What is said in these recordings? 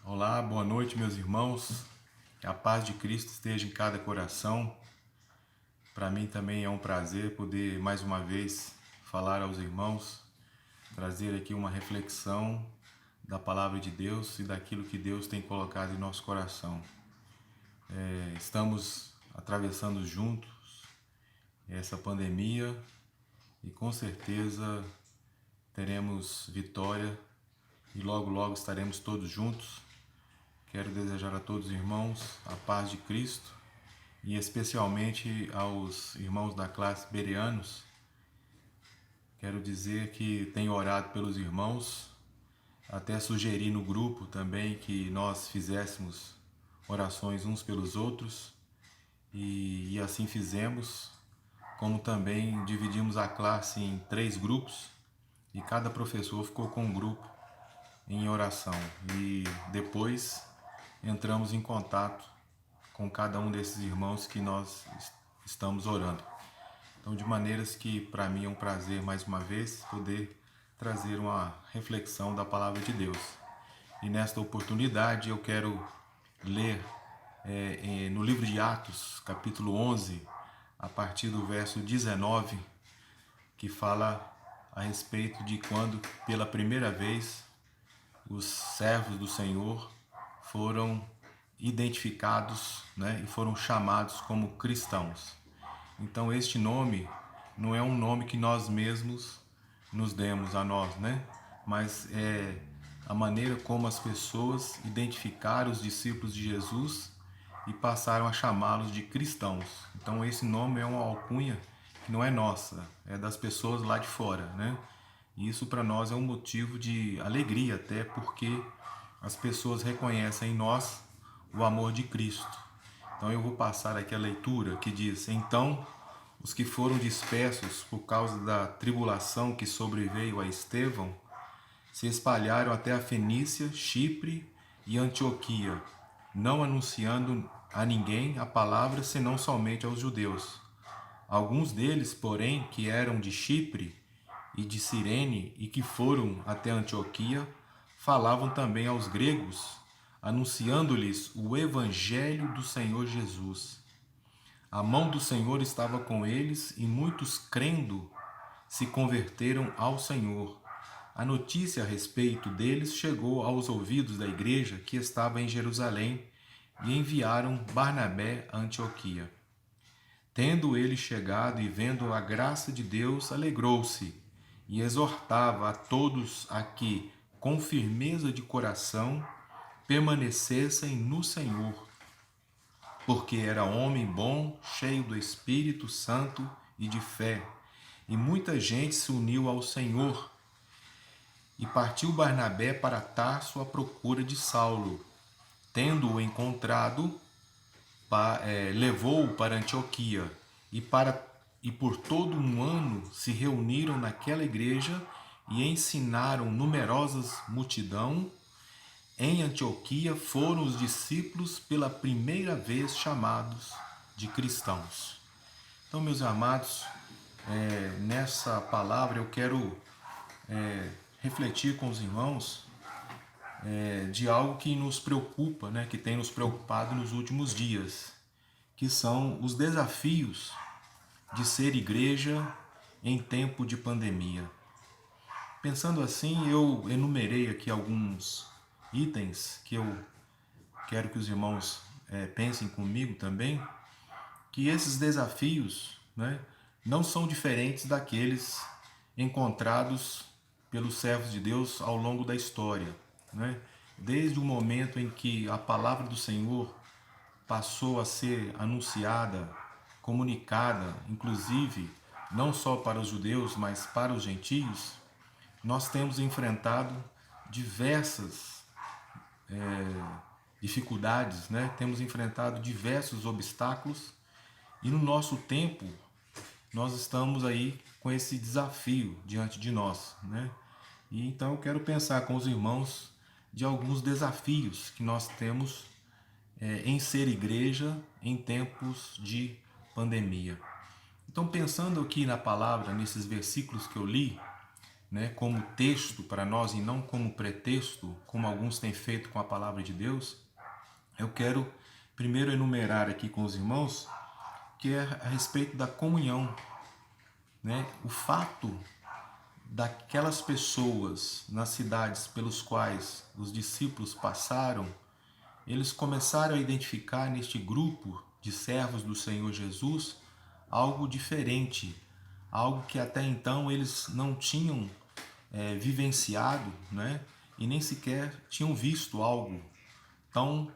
Olá, boa noite, meus irmãos. Que a paz de Cristo esteja em cada coração. Para mim também é um prazer poder mais uma vez falar aos irmãos, trazer aqui uma reflexão da palavra de Deus e daquilo que Deus tem colocado em nosso coração. Estamos atravessando juntos essa pandemia e com certeza teremos vitória e logo logo estaremos todos juntos. Quero desejar a todos os irmãos a paz de Cristo e especialmente aos irmãos da classe Bereanos. Quero dizer que tenho orado pelos irmãos, até sugeri no grupo também que nós fizéssemos orações uns pelos outros e assim fizemos, como também dividimos a classe em 3 grupos e cada professor ficou com um grupo em oração e depois entramos em contato com cada um desses irmãos que nós estamos orando. Então, de maneiras que para mim é um prazer mais uma vez poder trazer uma reflexão da palavra de Deus. E nesta oportunidade eu quero ler no livro de Atos, capítulo 11, a partir do verso 19, que fala a respeito de quando pela primeira vez os servos do Senhor foram identificados, né, e foram chamados como cristãos. Então este nome não é um nome que nós mesmos nos demos a nós, né? Mas é a maneira como as pessoas identificaram os discípulos de Jesus e passaram a chamá-los de cristãos. Então esse nome é uma alcunha que não é nossa, é das pessoas lá de fora, né? E isso para nós é um motivo de alegria até, porque as pessoas reconhecem em nós o amor de Cristo. Então eu vou passar aqui a leitura que diz: Então os que foram dispersos por causa da tribulação que sobreveio a Estevão se espalharam até a Fenícia, Chipre e Antioquia, não anunciando a ninguém a palavra senão somente aos judeus. Alguns deles, porém, que eram de Chipre e de Cirene e que foram até Antioquia, falavam também aos gregos, anunciando-lhes o evangelho do Senhor Jesus. A mão do Senhor estava com eles e muitos, crendo, se converteram ao Senhor. A notícia a respeito deles chegou aos ouvidos da igreja que estava em Jerusalém e enviaram Barnabé a Antioquia. Tendo ele chegado e vendo a graça de Deus, alegrou-se e exortava a todos a que, com firmeza de coração, permanecessem no Senhor, porque era homem bom, cheio do Espírito Santo e de fé, e muita gente se uniu ao Senhor. E partiu Barnabé para Tarso à procura de Saulo. Tendo-o encontrado, levou-o para Antioquia, e por todo um ano se reuniram naquela igreja e ensinaram numerosas multidão. Em Antioquia foram os discípulos pela primeira vez chamados de cristãos. Então, meus amados, nessa palavra eu quero refletir com os irmãos de algo que nos preocupa, né, que tem nos preocupado nos últimos dias, que são os desafios de ser igreja em tempo de pandemia. Pensando assim, eu enumerei aqui alguns itens que eu quero que os irmãos pensem comigo também, que esses desafios, né, não são diferentes daqueles encontrados pelos servos de Deus ao longo da história, né? Desde o momento em que a palavra do Senhor passou a ser anunciada, comunicada, inclusive não só para os judeus, mas para os gentios, nós temos enfrentado diversas dificuldades, né? Temos enfrentado diversos obstáculos e no nosso tempo nós estamos aí com esse desafio diante de nós, né? E então eu quero pensar com os irmãos de alguns desafios que nós temos em ser igreja em tempos de pandemia. Então, pensando aqui na palavra, nesses versículos que eu li, né, como texto para nós e não como pretexto, como alguns têm feito com a palavra de Deus, eu quero primeiro enumerar aqui com os irmãos que é a respeito da comunhão, né? O fato daquelas pessoas nas cidades pelos quais os discípulos passaram, eles começaram a identificar neste grupo de servos do Senhor Jesus algo diferente, algo que até então eles não tinham vivenciado, né? E nem sequer tinham visto algo tão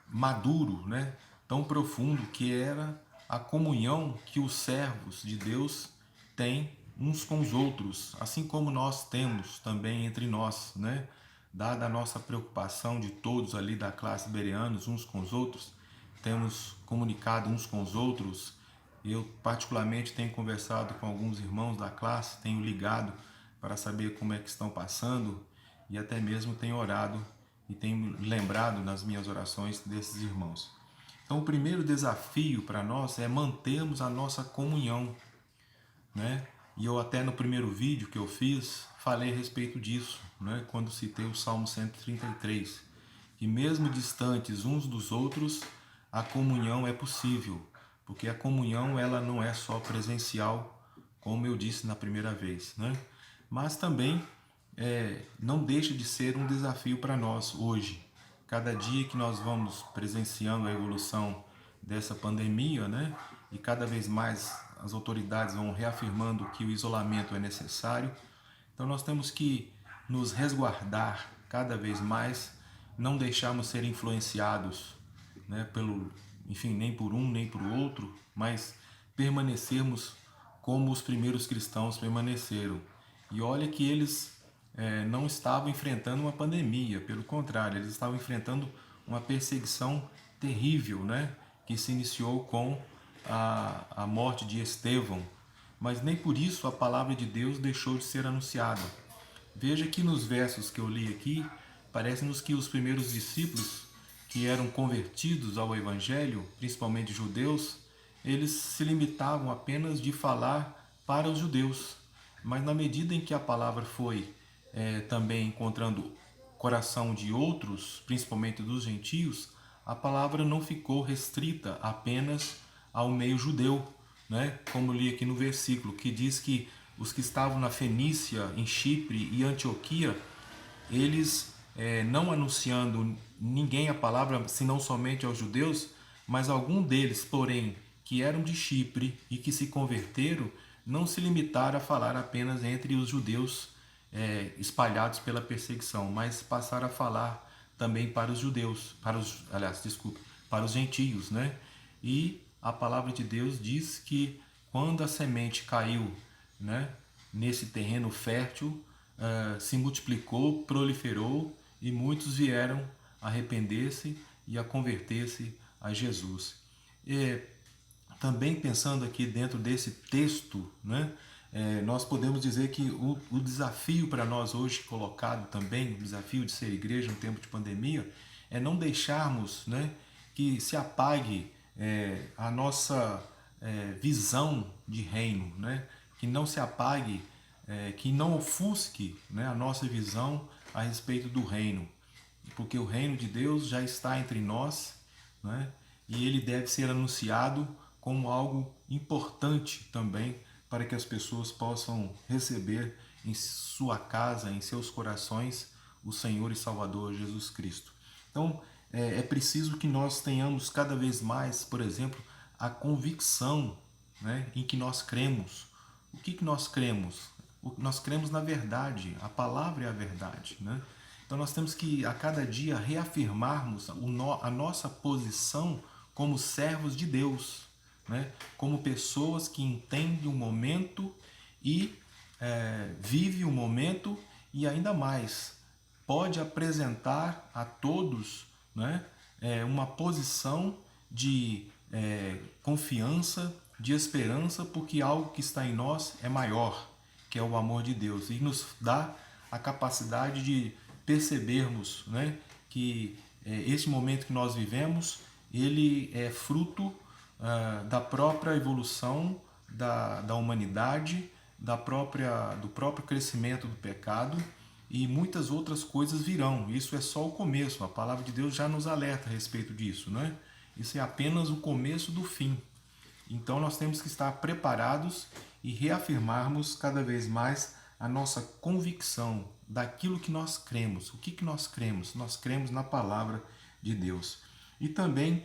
maduro, né? Tão profundo, que era a comunhão que os servos de Deus têm uns com os outros, assim como nós temos também entre nós, né? Dada a nossa preocupação de todos ali da classe bereanos uns com os outros, temos comunicado uns com os outros. Eu particularmente tenho conversado com alguns irmãos da classe, tenho ligado para saber como é que estão passando e até mesmo tenho orado e tenho lembrado nas minhas orações desses irmãos. Então, o primeiro desafio para nós é mantermos a nossa comunhão, né? E eu até no primeiro vídeo que eu fiz, falei a respeito disso, né? Quando citei o Salmo 133, que mesmo distantes uns dos outros, a comunhão é possível, porque a comunhão ela não é só presencial, como eu disse na primeira vez, né? Mas também não deixa de ser um desafio para nós hoje. Cada dia que nós vamos presenciando a evolução dessa pandemia, né? E cada vez mais as autoridades vão reafirmando que o isolamento é necessário. Então nós temos que nos resguardar cada vez mais, não deixarmos ser influenciados, né, nem por um nem por outro, mas permanecermos como os primeiros cristãos permaneceram. E olha que eles não estavam enfrentando uma pandemia, pelo contrário, eles estavam enfrentando uma perseguição terrível, né, que se iniciou com a morte de Estevão, mas nem por isso a palavra de Deus deixou de ser anunciada. Veja que nos versos que eu li aqui, parece-nos que os primeiros discípulos que eram convertidos ao Evangelho, principalmente judeus, eles se limitavam apenas de falar para os judeus. Mas na medida em que a palavra foi também encontrando coração de outros, principalmente dos gentios, a palavra não ficou restrita apenas ao meio judeu, né? Como li aqui no versículo, que diz que os que estavam na Fenícia, em Chipre e Antioquia, eles não anunciando ninguém a palavra, senão somente aos judeus, mas algum deles, porém, que eram de Chipre e que se converteram, não se limitaram a falar apenas entre os judeus espalhados pela perseguição, mas passaram a falar também para os judeus, para os gentios, né? E a palavra de Deus diz que quando a semente caiu, né, nesse terreno fértil, se multiplicou, proliferou e muitos vieram arrepender-se e a converter-se a Jesus. Também pensando aqui dentro desse texto, né, nós podemos dizer que o desafio para nós hoje colocado também, o desafio de ser igreja no tempo de pandemia, é não deixarmos, né, que se apague a nossa visão de reino, né, que não se apague, que não ofusque, né, a nossa visão a respeito do reino, porque o reino de Deus já está entre nós, né, e ele deve ser anunciado como algo importante também para que as pessoas possam receber em sua casa, em seus corações, o Senhor e Salvador Jesus Cristo. Então, é preciso que nós tenhamos cada vez mais, por exemplo, a convicção, né, em que nós cremos. O que nós cremos? Nós cremos na verdade, a palavra é a verdade, né? Então nós temos que a cada dia reafirmarmos a nossa posição como servos de Deus, né? Como pessoas que entendem o momento e vive o momento e ainda mais pode apresentar a todos, né, uma posição de confiança, de esperança, porque algo que está em nós é maior, que é o amor de Deus, e nos dá a capacidade de percebermos, né, que este momento que nós vivemos, ele é fruto da própria evolução da humanidade, do próprio crescimento do pecado, e muitas outras coisas virão. Isso é só o começo. A palavra de Deus já nos alerta a respeito disso, não é? Isso é apenas o começo do fim. Então nós temos que estar preparados e reafirmarmos cada vez mais a nossa convicção daquilo que nós cremos. O que nós cremos? Nós cremos na palavra de Deus. E também,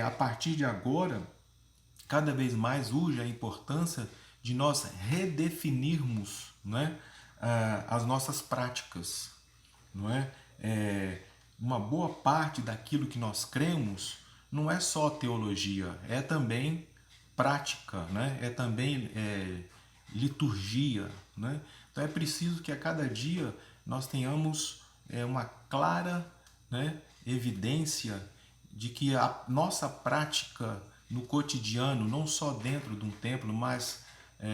a partir de agora, cada vez mais urge a importância de nós redefinirmos, né, as nossas práticas. Não é? Uma boa parte daquilo que nós cremos não é só teologia, é também prática, né? É também liturgia. Né? Então é preciso que a cada dia nós tenhamos uma clara, né, evidência de que a nossa prática no cotidiano, não só dentro de um templo, mas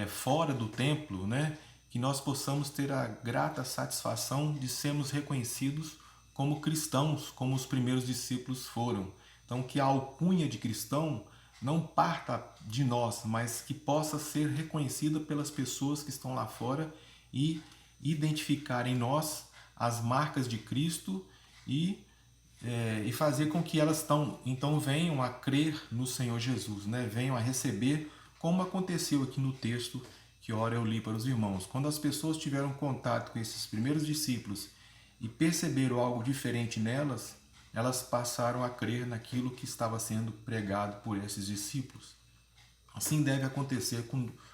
fora do templo, né, que nós possamos ter a grata satisfação de sermos reconhecidos como cristãos, como os primeiros discípulos foram. Então, que a alcunha de cristão não parta de nós, mas que possa ser reconhecida pelas pessoas que estão lá fora e identificar em nós as marcas de Cristo e fazer com que elas então venham a crer no Senhor Jesus, né? Venham a receber, como aconteceu aqui no texto que ora eu li para os irmãos. Quando as pessoas tiveram contato com esses primeiros discípulos e perceberam algo diferente nelas, elas passaram a crer naquilo que estava sendo pregado por esses discípulos. Assim deve acontecer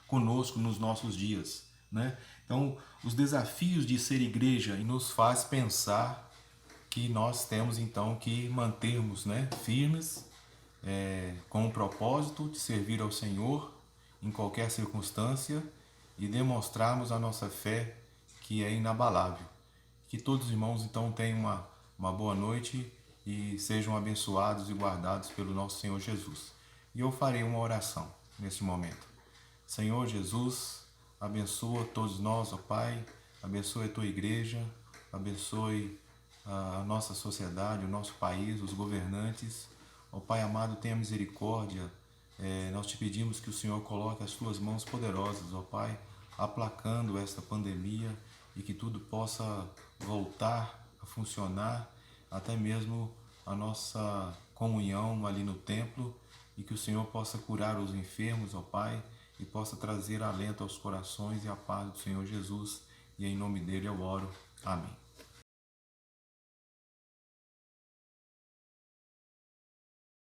conosco nos nossos dias, né? Então, os desafios de ser igreja nos faz pensar que nós temos então que mantermos, né, firmes, com o propósito de servir ao Senhor em qualquer circunstância e demonstrarmos a nossa fé, que é inabalável. Que todos os irmãos então tenham uma boa noite e sejam abençoados e guardados pelo nosso Senhor Jesus. E eu farei uma oração neste momento. Senhor Jesus, abençoa todos nós, ó Pai, abençoe a Tua igreja, abençoe a nossa sociedade, o nosso país, os governantes. Ó Pai amado, tenha misericórdia. Nós te pedimos que o Senhor coloque as Tuas mãos poderosas, ó Pai, aplacando esta pandemia e que tudo possa voltar a funcionar, até mesmo a nossa comunhão ali no templo, e que o Senhor possa curar os enfermos, ó Pai, e possa trazer alento aos corações e a paz do Senhor Jesus. E em nome dele eu oro. Amém.